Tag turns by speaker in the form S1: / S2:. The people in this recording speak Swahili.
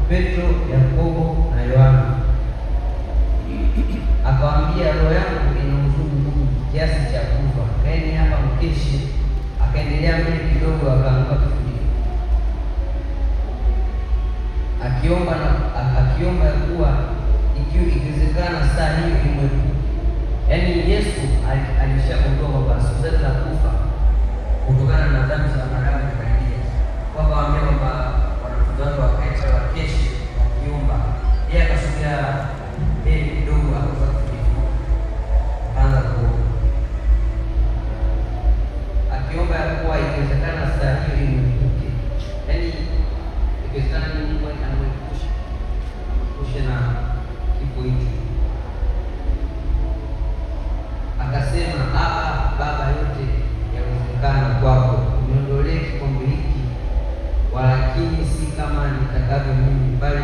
S1: Petro, Yakobo na Yohana. Akawaambia, roho yangu ina huzuni nyingi kiasi cha kufa, kaeni hapa mkeshe. Akaendelea mbele kidogo, akaanguka kifudifudi, akiomba ya kuwa ikiwezekana saa hiyo imwepuke. Yaani Yesu alishagundua kwamba siku zake za kufa kutokana na dhambi za wanadamu zikaribia, kwamba waambia kwamba wanafunzi wake wakeshe wakiomba. Yeye akasogea mbele kidogo, akaanza kufundisha, akaanza kuomba, akiomba ya kuwa ikiwezekana saa hiyo imwepuke. Yaani ikiwezekana Mungu amwepushe na kifo hicho. Akasema, Baba, yote yawezekana kwako, uniondolee kikombe hiki, walakini si kama nitakavyo mimi, bali